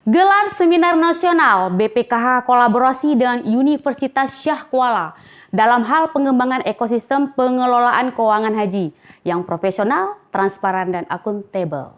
Gelar Seminar Nasional BPKH kolaborasi dengan Universitas Syah Kuala dalam hal pengembangan ekosistem pengelolaan keuangan haji yang profesional, transparan, dan akuntabel.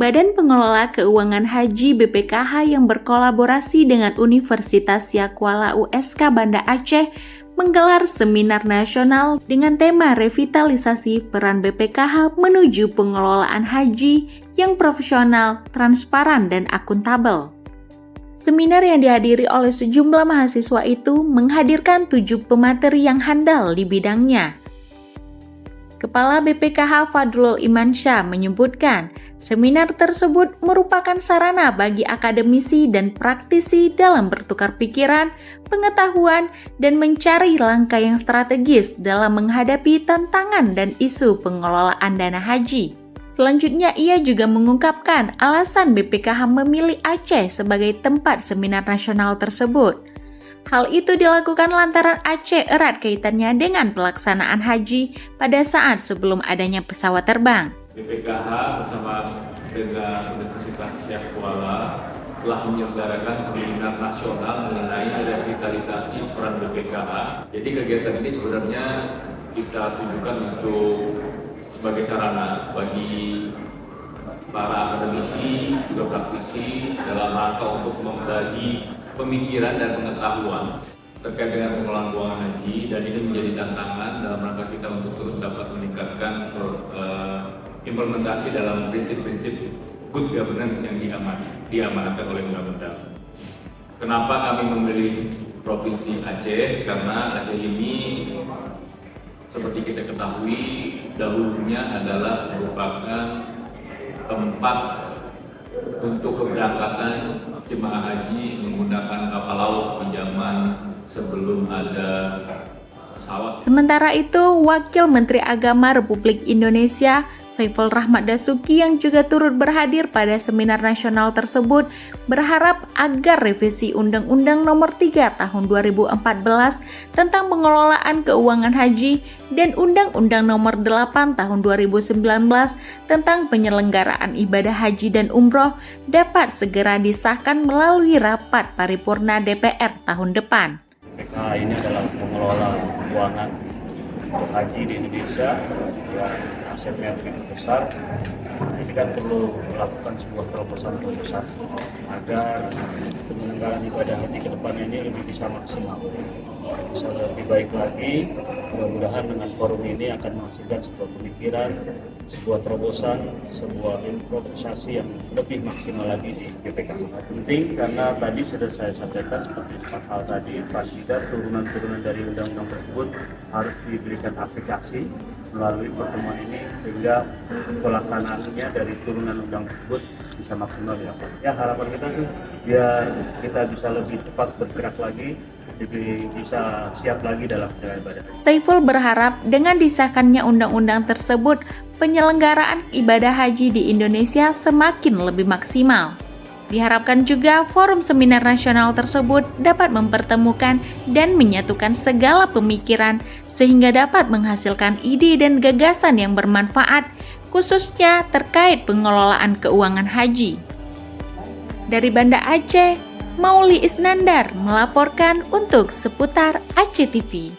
Badan Pengelola Keuangan Haji BPKH yang berkolaborasi dengan Universitas Syah Kuala USK Banda Aceh menggelar seminar nasional dengan tema revitalisasi peran BPKH menuju pengelolaan haji yang profesional, transparan, dan akuntabel. Seminar yang dihadiri oleh sejumlah mahasiswa itu menghadirkan 7 pemateri yang handal di bidangnya. Kepala BPKH Fadlul Imansyah menyebutkan, seminar tersebut merupakan sarana bagi akademisi dan praktisi dalam bertukar pikiran, pengetahuan, dan mencari langkah yang strategis dalam menghadapi tantangan dan isu pengelolaan dana haji. Selanjutnya, ia juga mengungkapkan alasan BPKH memilih Aceh sebagai tempat seminar nasional tersebut. Hal itu dilakukan lantaran Aceh erat kaitannya dengan pelaksanaan haji pada saat sebelum adanya pesawat terbang. BPKH bersama dengan Universitas Syah Kuala telah menyelenggarakan seminar nasional mengenai revitalisasi peran BPKH. Jadi kegiatan ini sebenarnya kita tunjukkan untuk sebagai sarana bagi para akademisi, juga praktisi dalam rangka untuk membagi pemikiran dan pengetahuan terkait dengan pengelolaan keuangan haji, dan ini menjadi tantangan dalam rangka kita untuk terus dapat meningkatkan implementasi dalam prinsip-prinsip good governance yang diamanatkan oleh undang-undang. Kenapa kami memilih Provinsi Aceh? Karena Aceh ini seperti kita ketahui dahulunya adalah merupakan tempat untuk keberangkatan jemaah haji menggunakan kapal laut di zaman sebelum ada pesawat. Sementara itu, Wakil Menteri Agama Republik Indonesia Saiful Rahmat Dasuki yang juga turut berhadir pada seminar nasional tersebut berharap agar revisi Undang-Undang Nomor 3 Tahun 2014 tentang pengelolaan keuangan haji dan Undang-Undang Nomor 8 Tahun 2019 tentang penyelenggaraan ibadah haji dan umroh dapat segera disahkan melalui rapat paripurna DPR tahun depan. BPKH ini adalah pengelola keuangan untuk haji di Indonesia yang asetnya begitu besar. Ini kan perlu melakukan sebuah terobosan agar penyelenggaraan ibadah haji ke depan ini lebih bisa maksimal, bisa lebih baik lagi. Mudah-mudahan dengan forum ini akan menghasilkan sebuah pemikiran, sebuah terobosan, sebuah improvisasi yang lebih maksimal lagi di BPKH. Penting karena tadi sudah saya sampaikan seperti hal tadi, pastinya turunan-turunan dari undang-undang tersebut harus diberikan aplikasi melalui pertemuan ini sehingga pelaksanaannya dari turunan undang tersebut bisa maksimal dilakukan. Ya, harapan kita sih biar kita bisa lebih cepat bergerak lagi, lebih bisa siap lagi dalam ibadah. Saiful berharap dengan disahkannya undang-undang tersebut, penyelenggaraan ibadah haji di Indonesia semakin lebih maksimal. Diharapkan juga forum seminar nasional tersebut dapat mempertemukan dan menyatukan segala pemikiran sehingga dapat menghasilkan ide dan gagasan yang bermanfaat, khususnya terkait pengelolaan keuangan haji. Dari Banda Aceh, Mauli Isnandar melaporkan untuk Seputar Aceh TV.